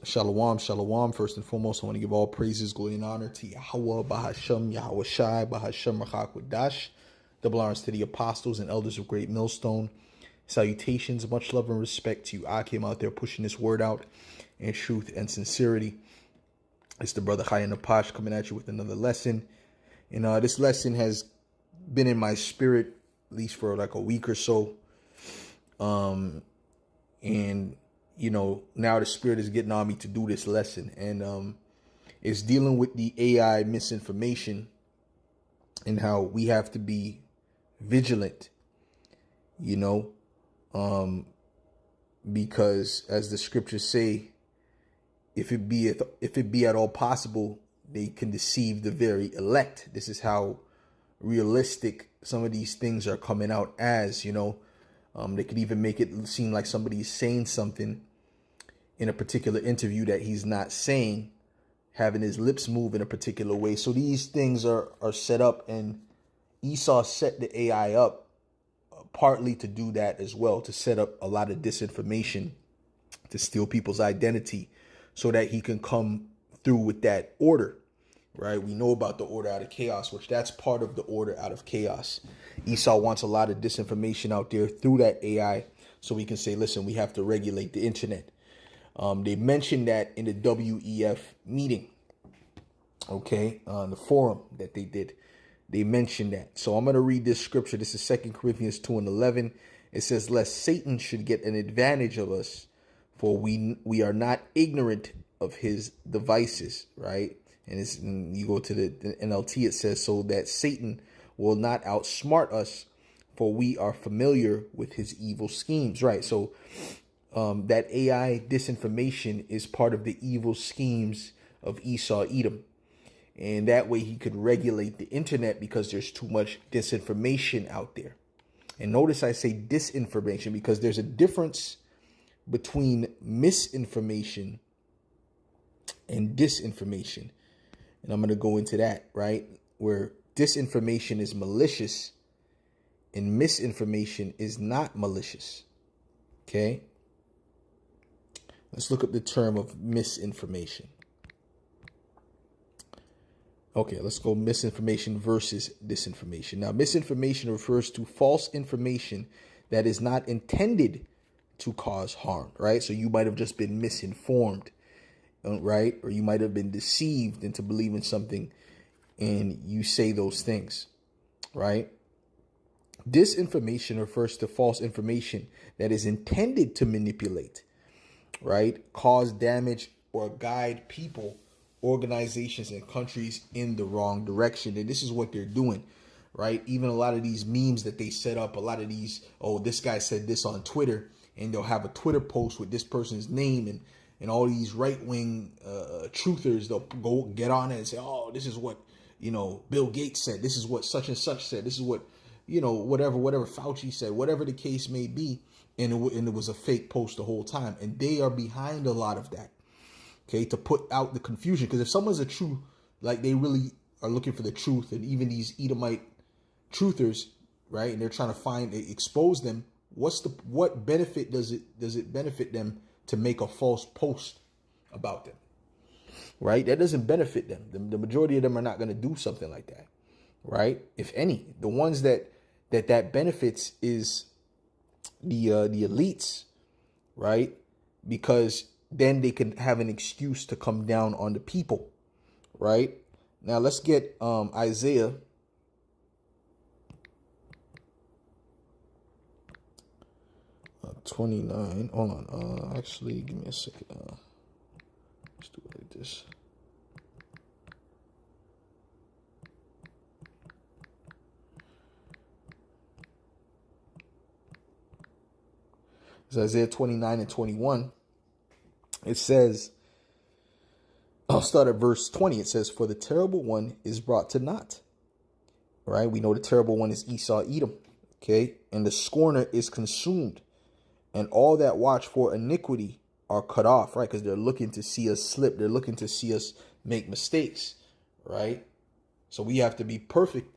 Shalom, shalom. First and foremost, I want to give all praises, glory, and honor to Yahweh, Bahashem, Yahweh Shai, Bahashem, Rachak Wadash. Double honors to the apostles and elders of Great Millstone. Salutations, much love and respect to you. I came out there pushing this word out in truth and sincerity. It's the brother Chaya Napash coming at you with another lesson. And this lesson has been in my spirit at least for like a week or so. And you know, now the spirit is getting on me to do this lesson, and it's dealing with the AI misinformation and how we have to be vigilant, you know, because as the scriptures say, if it be at all possible, they can deceive the very elect. This is how realistic some of these things are coming out as, you know. They could even make it seem like somebody's saying something in a particular interview that he's not saying, having his lips move in a particular way. So these things are set up, and Esau set the AI up partly to do that as well, to set up a lot of disinformation, to steal people's identity so that he can come through with that order. Right? We know about the order out of chaos, which that's part of the order out of chaos. Esau wants a lot of disinformation out there through that AI so we can say, listen, we have to regulate the internet. They mentioned that in the WEF meeting, okay, on the forum that they did. They mentioned that. So I'm going to read this scripture. This is 2 Corinthians 2:11. It says, lest Satan should get an advantage of us, for we are not ignorant of his devices, right? And you go to the NLT, it says, so that Satan will not outsmart us, for we are familiar with his evil schemes, right? So that AI disinformation is part of the evil schemes of Esau Edom. And that way he could regulate the internet because there's too much disinformation out there. And notice I say disinformation because there's a difference between misinformation and disinformation. And I'm going to go into that, right? Where disinformation is malicious and misinformation is not malicious. Okay? Let's look up the term of misinformation. Okay, let's go misinformation versus disinformation. Now, misinformation refers to false information that is not intended to cause harm, right? So you might have just been misinformed, right? Or you might have been deceived into believing something and you say those things, right? Disinformation refers to false information that is intended to manipulate, right? Cause damage or guide people, organizations, and countries in the wrong direction. And this is what they're doing, right? Even a lot of these memes that they set up, a lot of these, oh, this guy said this on Twitter, and they'll have a Twitter post with this person's name, and all these right-wing truthers, they'll go get on it and say, oh, this is what, you know, Bill Gates said. This is what such and such said. This is what, you know, whatever Fauci said, whatever the case may be. And it was a fake post the whole time. And they are behind a lot of that, okay, to put out the confusion. Because if someone's a true, like they really are looking for the truth, and even these Edomite truthers, right, and they're trying to expose them, what benefit does it benefit them to make a false post about them, right? That doesn't benefit them. The majority of them are not going to do something like that, right? If any, the ones that benefits is the elites, right? Because then they can have an excuse to come down on the people, right? Now let's get Isaiah 29. Hold on. Actually, give me a second. Let's do it like this. It's Isaiah 29 and 21. It says, I'll start at verse 20. It says, for the terrible one is brought to naught. Right? We know the terrible one is Esau Edom. Okay? And the scorner is consumed. And all that watch for iniquity are cut off, right? Because they're looking to see us slip. They're looking to see us make mistakes, right? So we have to be perfect,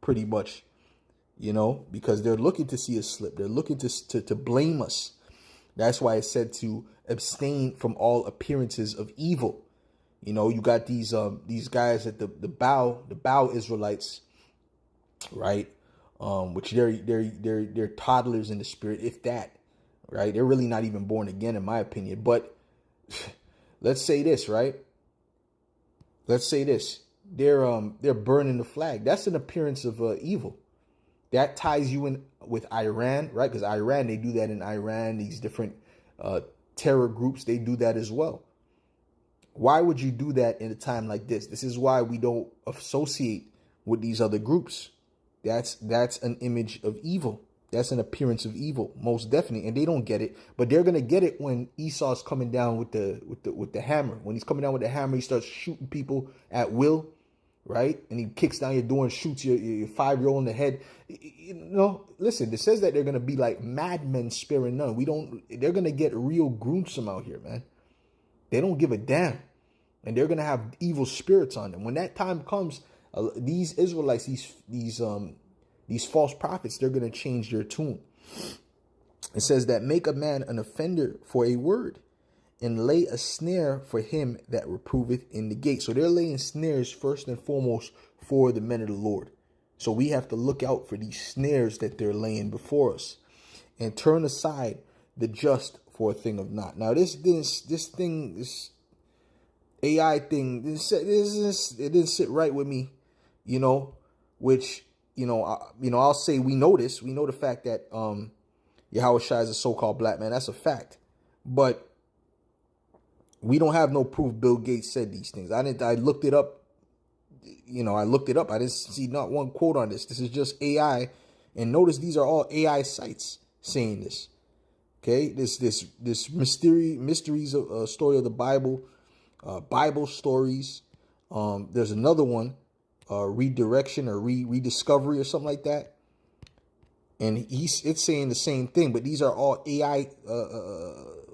pretty much, you know, because they're looking to see us slip. They're looking to blame us, That's why it's said to abstain from all appearances of evil. You know, you got these guys at the bow Israelites, right? Which they're toddlers in the spirit, if that, right? They're really not even born again, in my opinion. But let's say this, right? Let's say this: they're burning the flag. That's an appearance of evil. That ties you in with Iran, right? Because Iran, they do that in Iran. These different terror groups, they do that as well. Why would you do that in a time like this? This is why we don't associate with these other groups. That's an image of evil. That's an appearance of evil, most definitely. And they don't get it, but they're gonna get it when Esau's coming down with the hammer. When he's coming down with the hammer, he starts shooting people at will, right? And he kicks down your door and shoots your 5-year-old in the head. You know, listen, it says that they're gonna be like madmen sparing none. They're gonna get real gruesome out here, man. They don't give a damn. And they're gonna have evil spirits on them. When that time comes, these Israelites, these false prophets, they're going to change their tune. It says that make a man an offender for a word and lay a snare for him that reproveth in the gate. So they're laying snares first and foremost for the men of the Lord. So we have to look out for these snares that they're laying before us and turn aside the just for a thing of naught. Now this AI thing, it didn't sit right with me, you know, which, I'll say we know this. We know the fact that Yahweh Shai is a so-called black man. That's a fact. But we don't have no proof Bill Gates said these things. I looked it up. I looked it up. I didn't see not one quote on this. This is just AI. And notice these are all AI sites saying this. Okay, this mysteries of story of the Bible, Bible stories. There's another one, redirection or rediscovery or something like that, and it's saying the same thing. But these are all AI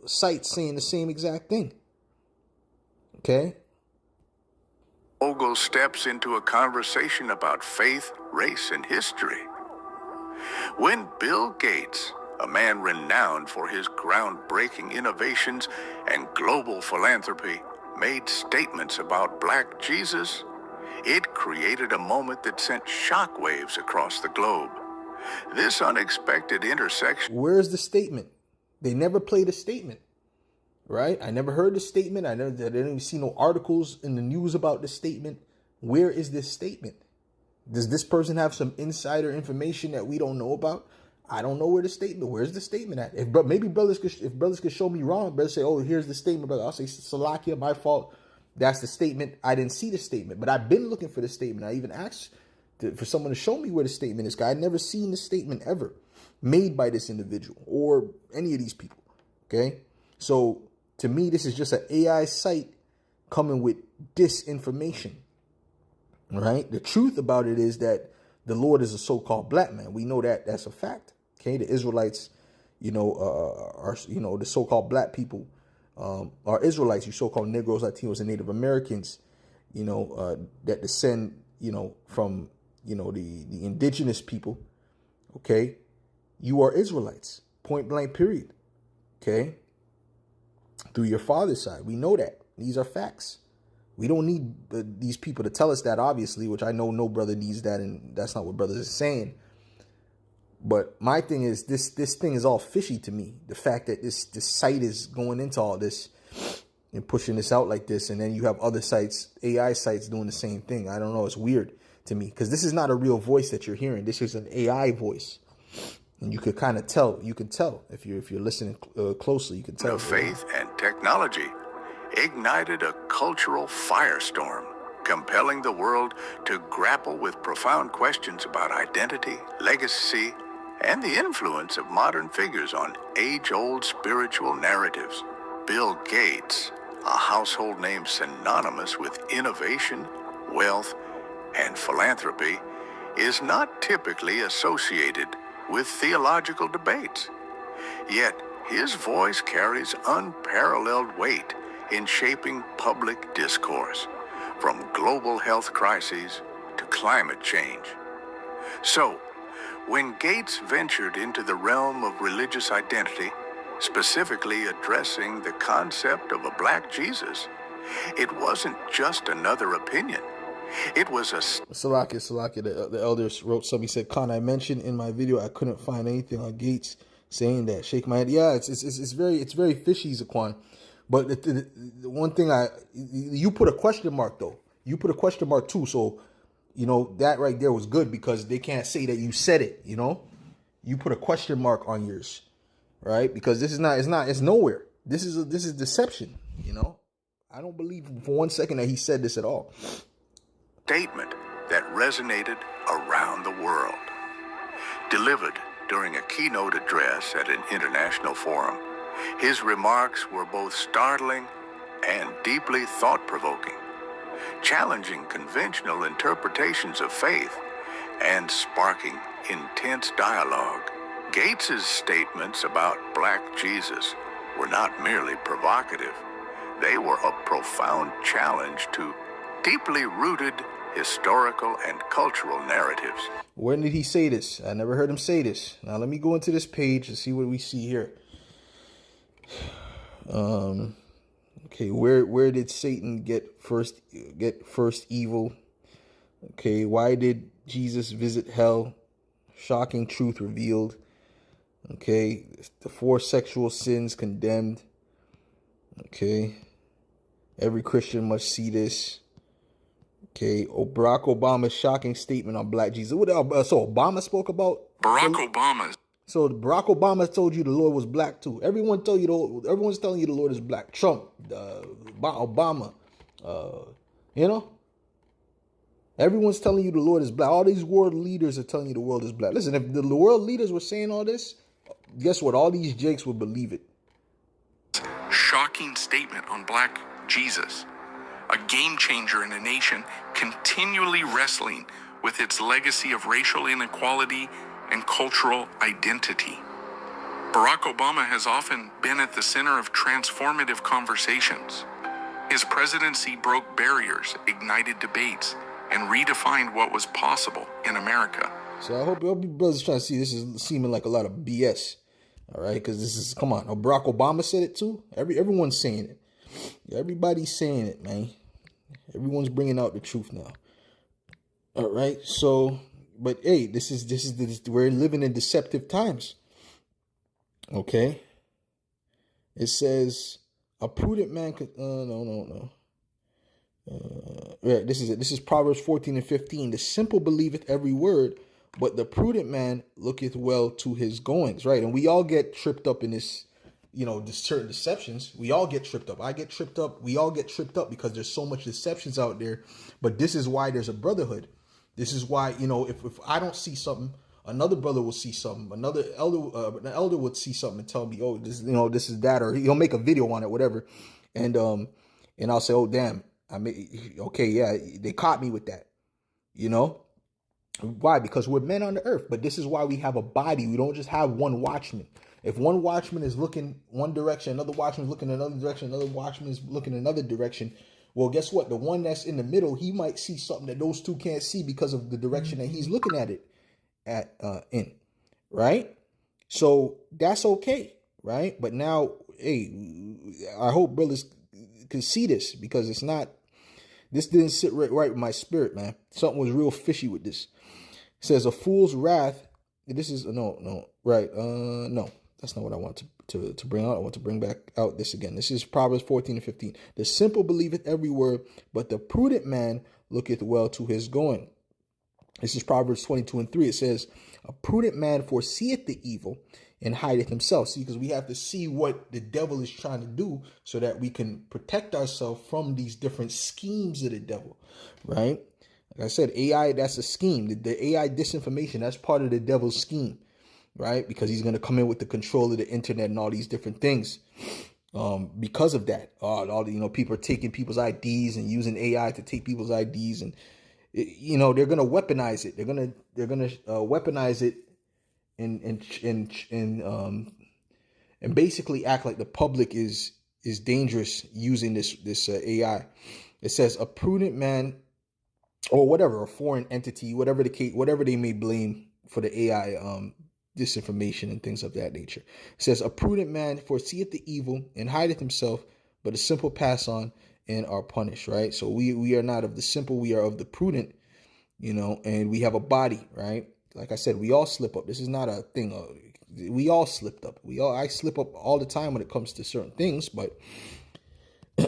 sites saying the same exact thing. Okay. Ogle steps into a conversation about faith, race, and history. When Bill Gates, a man renowned for his groundbreaking innovations and global philanthropy, made statements about Black Jesus, it created a moment that sent shockwaves across the globe. This unexpected intersection... Where's the statement? They never played a statement, right? I never heard the statement. I didn't even see no articles in the news about the statement. Where is this statement? Does this person have some insider information that we don't know about? I don't know where's the statement at? If brothers could show me wrong, brothers say, oh, here's the statement, brother. I'll say, Salakia, my fault. That's the statement. I didn't see the statement, but I've been looking for the statement. I even asked for someone to show me where the statement is. I'd never seen the statement ever made by this individual or any of these people. Okay. So to me, this is just an AI site coming with disinformation. Right. The truth about it is that the Lord is a so-called black man. We know that that's a fact. Okay, the Israelites, are the so-called black people, are Israelites. You so-called Negroes, Latinos, and Native Americans, that descend, from the indigenous people. Okay, you are Israelites, point blank, period. Okay, through your father's side, we know that these are facts. We don't need these people to tell us that, obviously, which I know no brother needs that, and that's not what brothers are saying. But my thing is, this thing is all fishy to me. The fact that this site is going into all this and pushing this out like this, and then you have other sites, AI sites, doing the same thing. I don't know. It's weird to me because this is not a real voice that you're hearing. This is an AI voice, and you could kind of tell. You can tell if you're listening closely. You can tell. Faith and technology ignited a cultural firestorm, compelling the world to grapple with profound questions about identity, legacy, and the influence of modern figures on age-old spiritual narratives. Bill Gates, a household name synonymous with innovation, wealth, and philanthropy, is not typically associated with theological debates. Yet, his voice carries unparalleled weight in shaping public discourse, from global health crises to climate change. So, when Gates ventured into the realm of religious identity, specifically addressing the concept of a black Jesus. It wasn't just another opinion. It was a Salaki, the elders wrote something. He said, Khan, I mentioned in my video I couldn't find anything on Gates saying that. Shake my head. Yeah, it's very fishy, Zaquan. But the one thing you put a question mark though. You put a question mark too. So, that right there was good because they can't say that you said it. You put a question mark on yours, right? Because this is it's nowhere. This is deception. I don't believe for 1 second that he said this at all. Statement that resonated around the world. Delivered during a keynote address at an international forum, his remarks were both startling and deeply thought-provoking, challenging conventional interpretations of faith and sparking intense dialogue. Gates's statements about Black Jesus were not merely provocative. They were a profound challenge to deeply rooted historical and cultural narratives. When did he say this? I never heard him say this. Now let me go into this page and see what we see here. Okay, where did Satan get first evil? Okay, why did Jesus visit hell? Shocking truth revealed. Okay, the 4 sexual sins condemned. Okay, every Christian must see this. Okay, Barack Obama's shocking statement on Black Jesus. So Obama spoke about Barack Obama. So Barack Obama told you the Lord was black too. Everyone's telling you the Lord is black. Trump, Obama, everyone's telling you the Lord is black. All these world leaders are telling you the world is black. Listen, if the world leaders were saying all this, guess what? All these jakes would believe it. Shocking statement on Black Jesus. A game changer in a nation continually wrestling with its legacy of racial inequality and cultural identity. Barack Obama has often been at the center of transformative conversations. His presidency broke barriers, ignited debates, and redefined what was possible in America. So I hope you brothers trying to see this is seeming like a lot of BS. All right, because this is, come on. Barack Obama said it too. Everyone's saying it. Everybody's saying it, man. Everyone's bringing out the truth now. All right, so, but hey, this is we're living in deceptive times. Okay. It says a prudent man could. No. Yeah, this is it. This is Proverbs 14 and 15. The simple believeth every word, but the prudent man looketh well to his goings. Right, and we all get tripped up in this. There's certain deceptions. We all get tripped up. I get tripped up. We all get tripped up because there's so much deceptions out there. But this is why there's a brotherhood. This is why, if I don't see something, another brother will see something. Another elder would see something and tell me, oh, this is that, or he'll make a video on it, whatever. And I'll say, oh, damn, okay, yeah, they caught me with that. Why? Because we're men on the earth. But this is why we have a body. We don't just have one watchman. If one watchman is looking one direction, another watchman is looking another direction, another watchman is looking another direction, well, guess what? The one that's in the middle, he might see something that those two can't see because of the direction that he's looking at it in, right? So that's okay, right? But now, hey, I hope brothers can see this because this didn't sit right with my spirit, man. Something was real fishy with this. It says a fool's wrath. This is no, that's not what I want to bring out. I want to bring back out this again. This is Proverbs 14 and 15. The simple believeth every word, but the prudent man looketh well to his going. This is Proverbs 22 and 3. It says, a prudent man foreseeth the evil and hideth himself. See, because we have to see what the devil is trying to do so that we can protect ourselves from these different schemes of the devil, right? Like I said, AI, that's a scheme. The AI disinformation, that's part of the devil's scheme. Right, because he's going to come in with the control of the internet and all these different things. Because of that, all the people are taking people's IDs and using AI to take people's IDs, and they're going to weaponize it. They're going to weaponize it and basically act like the public is dangerous using this AI. It says a prudent man, or whatever, a foreign entity, whatever the case, whatever they may blame for the AI disinformation and things of that nature. It says, a prudent man foreseeth the evil and hideth himself, but the simple pass on and are punished, right? So we are not of the simple, we are of the prudent, and we have a body, right? Like I said, we all slip up. This is not a thing. We all slipped up. I slip up all the time when it comes to certain things, but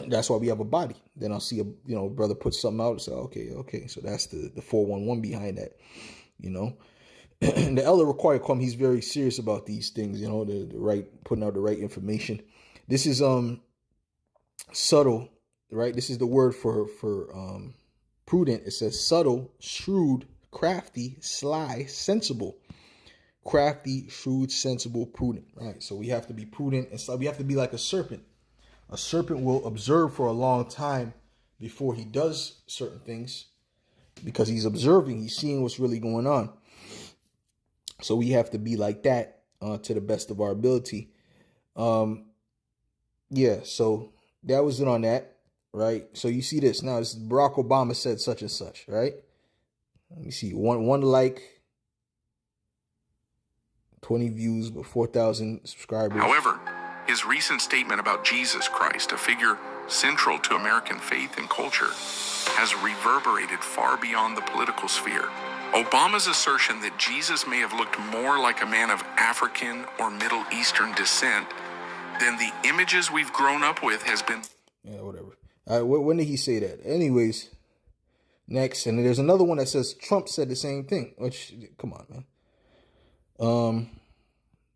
that's why we have a body. Then I'll see a brother put something out and say, okay. So that's the 411 behind that, And the elder required come, he's very serious about these things, the right, putting out the right information. This is subtle, right? This is the word for prudent. It says subtle, shrewd, crafty, sly, sensible. Crafty, shrewd, sensible, prudent, right? So we have to be prudent, and so we have to be like a serpent. A serpent will observe for a long time before he does certain things, because he's observing, he's seeing what's really going on. So we have to be like that to the best of our ability. Yeah, so that was it on that, right? So you see this now. This is Barack Obama said such and such, right? Let me see. One like, 20 views, but 4,000 subscribers. However, his recent statement about Jesus Christ, a figure central to American faith and culture, has reverberated far beyond the political sphere. Obama's assertion that Jesus may have looked more like a man of African or Middle Eastern descent than the images we've grown up with has been... Yeah, whatever. When did he say that? Anyways, next. And there's another one that says Trump said the same thing. Which, come on, man.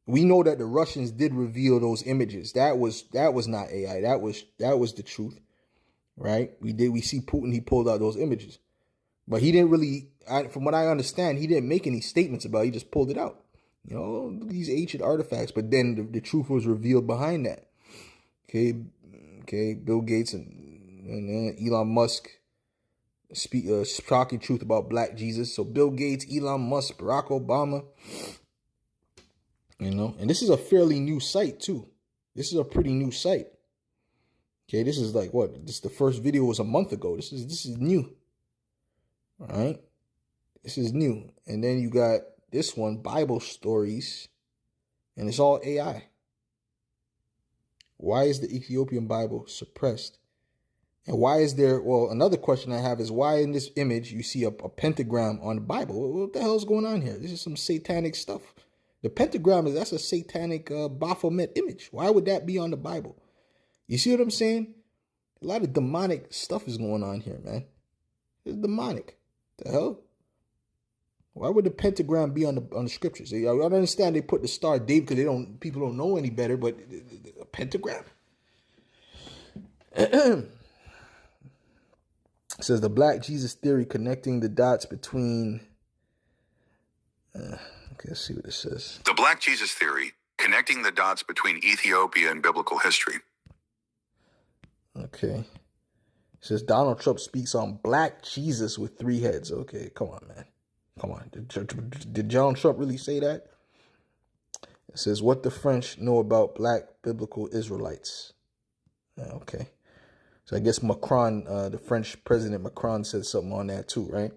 We know that the Russians did reveal those images. That was not AI. That was the truth, right? We see Putin, he pulled out those images, but he didn't really, from what I understand, he didn't make any statements about it. He just pulled it out. These ancient artifacts, but then the truth was revealed behind that. Okay, Bill Gates and Elon Musk speak shocking truth about Black Jesus. So Bill Gates, Elon Musk, Barack Obama. And this is a fairly new site too. This is a pretty new site. Okay, this is like what? The first video was a month ago. This is new. All right, this is new. And then you got this one, Bible stories, and it's all AI. Why is the Ethiopian Bible suppressed? And why is there? Well, another question I have is why in this image you see a pentagram on the Bible? What the hell is going on here? This is some satanic stuff. The pentagram that's a satanic Baphomet image. Why would that be on the Bible? You see what I'm saying? A lot of demonic stuff is going on here, man. It's demonic. The hell? Why would the pentagram be on the scriptures? I don't understand they put the Star of David because people don't know any better, but a pentagram. It says the Black Jesus theory connecting the dots between. Okay, let's see what it says. The Black Jesus theory, connecting the dots between Ethiopia and biblical history. Okay. It says Donald Trump speaks on Black Jesus with 3 heads. Okay, come on, man. Come on. Did Donald Trump really say that? It says what the French know about Black biblical Israelites. Okay. So I guess Macron, the French president Macron said something on that too, right?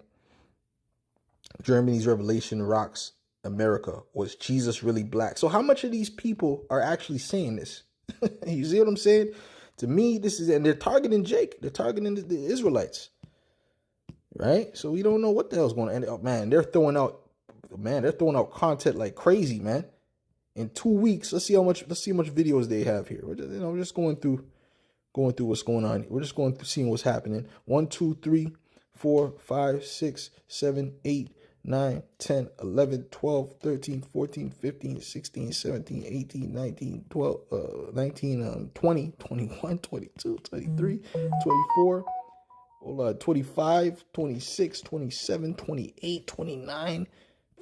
Germany's revelation rocks America. Was Jesus really black? So how much of these people are actually saying this? You see what I'm saying? To me, this is, and they're targeting Jake. They're targeting the Israelites, right? So we don't know what the hell's going on. And man, they're throwing out content like crazy, man. In 2 weeks, let's see how much videos they have here. We're just going through what's going on. We're just going through seeing what's happening. 1, 2, 3, 4, 5, 6, 7, 8, 9, 10, 11, 12, 13, 14, 15, 16, 17, 18, 19, 12, 19, 20, 21, 22, 23, 24, 25, 26, 27, 28, 29,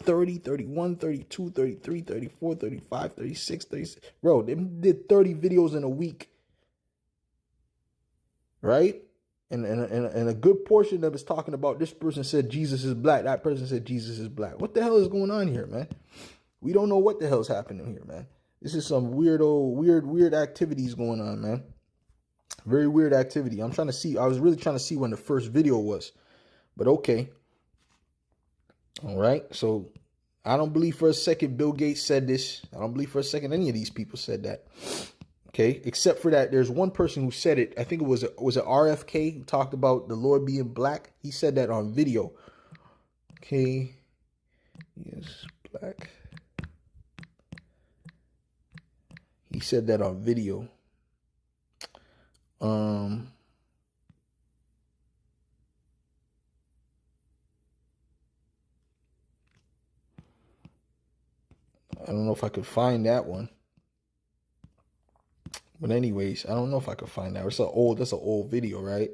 30, 31, 32, 33, 34, 35, 36, 36. Bro, they did 30 videos in a week. Right? And a good portion of them is talking about this person said Jesus is black. That person said Jesus is black. What the hell is going on here, man? We don't know what the hell's happening here, man. This is some weird activities going on, man. Very weird activity. I'm trying to see. I was really trying to see when the first video was. But okay. All right. So I don't believe for a second Bill Gates said this. I don't believe for a second any of these people said that. Okay, except for that, there's one person who said it. I think it was it RFK who talked about the Lord being black. He said that on video. Okay, yes, black. He said that on video. I don't know if I could find that one. But anyways, I don't know if I could find that. That's an old video, right?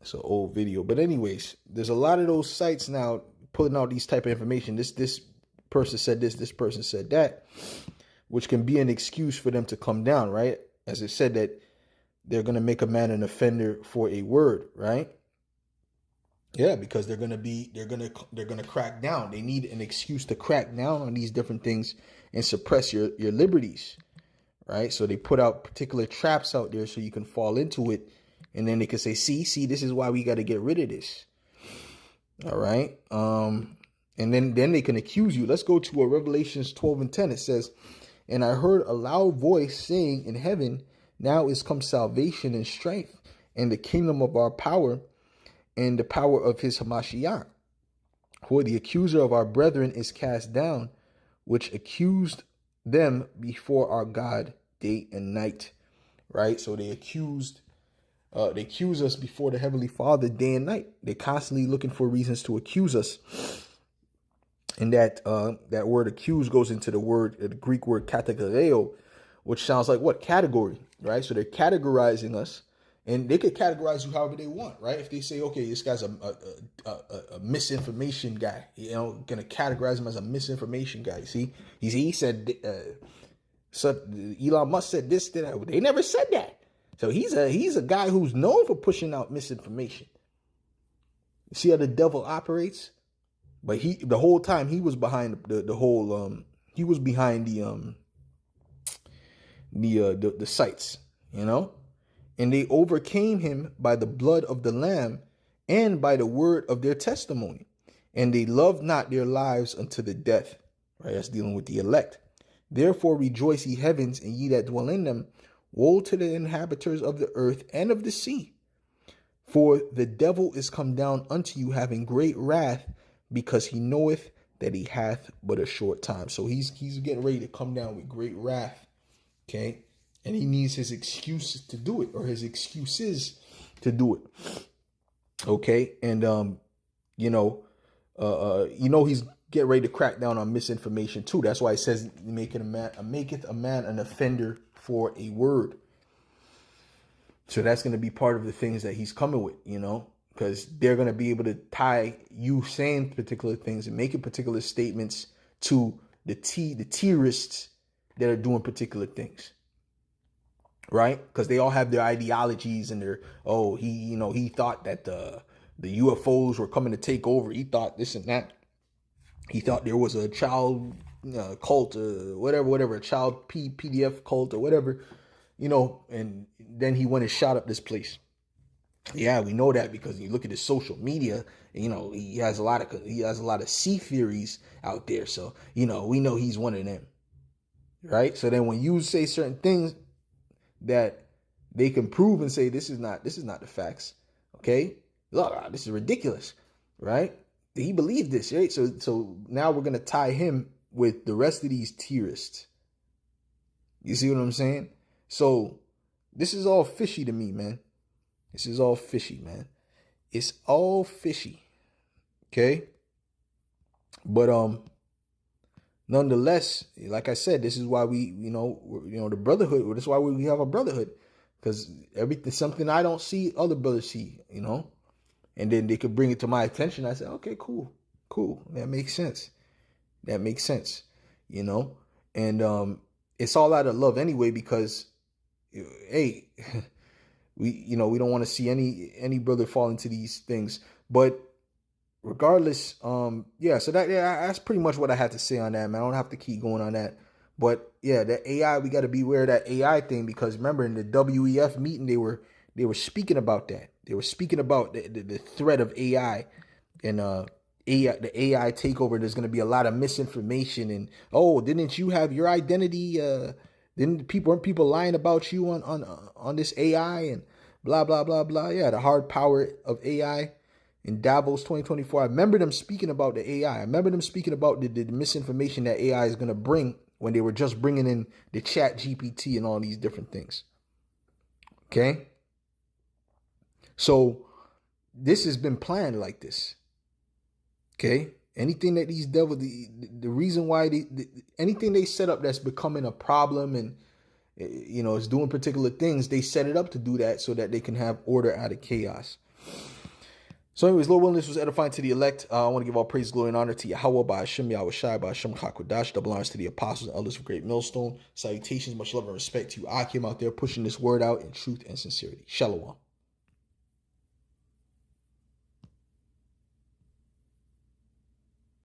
It's an old video. But anyways, there's a lot of those sites now putting out these type of information. This person said this person said that, which can be an excuse for them to come down, right? As it said that they're going to make a man an offender for a word, right? Yeah, because they're going to crack down. They need an excuse to crack down on these different things and suppress your liberties, right? So they put out particular traps out there so you can fall into it, and then they can say, see, this is why we got to get rid of this. All right. And then they can accuse you. Let's go to Revelations 12:10. It says, "And I heard a loud voice saying in heaven, now is come salvation and strength and the kingdom of our power and the power of his Hamashiach. For the accuser of our brethren is cast down, which accused them before our God day and night." Right? So they accuse us before the Heavenly Father day and night. They're constantly looking for reasons to accuse us. And that word accuse goes into the Greek word kategoreo, which sounds like what? Category, right? So they're categorizing us, and they could categorize you however they want, right? If they say, okay, this guy's a misinformation guy, gonna categorize him as a misinformation guy. See, he said, so Elon Musk said this, that. They never said that. So he's a guy who's known for pushing out misinformation. You see how the devil operates? But the whole time he was behind the whole he was behind the sites, and they overcame him by the blood of the Lamb and by the word of their testimony, and they loved not their lives unto the death. Right, that's dealing with the elect. Therefore rejoice, ye heavens, and ye that dwell in them. Woe to the inhabitants of the earth and of the sea, for the devil is come down unto you, having great wrath, because he knoweth that he hath but a short time. So he's getting ready to come down with great wrath. Okay. And he needs his excuses to do it, or his excuses to do it. Okay. And, he's getting ready to crack down on misinformation too. That's why it says, maketh a man an offender for a word. So that's going to be part of the things that he's coming with, because they're going to be able to tie you saying particular things and making particular statements to the terrorists that are doing particular things. Right? Because they all have their ideologies and he thought that the UFOs were coming to take over. He thought this and that. He thought there was a child cult, whatever, a child PDF cult or whatever, and then he went and shot up this place. Yeah, we know that because you look at his social media, he has a lot of sea theories out there. So, we know he's one of them. Right? So then when you say certain things that they can prove and say, this is not the facts. Okay? Look, this is ridiculous. Right? He believed this, right? So now we're going to tie him with the rest of these terrorists. You see what I'm saying? So this is all fishy to me, man. This is all fishy, man. It's all fishy. Okay? But nonetheless, like I said, this is why we, the brotherhood. This is why we have a brotherhood, because something I don't see, other brothers see, and then they could bring it to my attention. I say, okay, cool. That makes sense. And it's all out of love anyway, because, hey, we don't want to see any brother fall into these things. But regardless, so that's pretty much what I had to say on that, man. I don't have to keep going on that. But yeah, that AI, we got to beware of that AI thing, because remember in the WEF meeting, they were speaking about that. They were speaking about the threat of AI And the AI takeover, there's going to be a lot of misinformation. And, oh, didn't you have your identity? Weren't people lying about you on this AI and blah, blah, blah, blah. Yeah, the hard power of AI in Davos 2024. I remember them speaking about the AI. I remember them speaking about the misinformation that AI is going to bring when they were just bringing in the chat GPT and all these different things. Okay? So this has been planned like this. Okay? Anything that these devils, the reason why anything they set up that's becoming a problem and, you know, is doing particular things, they set it up to do that so that they can have order out of chaos. So anyways, Lord willing, this was edifying to the elect. I want to give all praise, glory, and honor to Yahweh, by Hashem, Yahweh Shai, by Hashem, Chakodash. Double honors to the apostles and elders of Great Millstone. Salutations, much love and respect to you, Akim, out there pushing this word out in truth and sincerity. Shalom.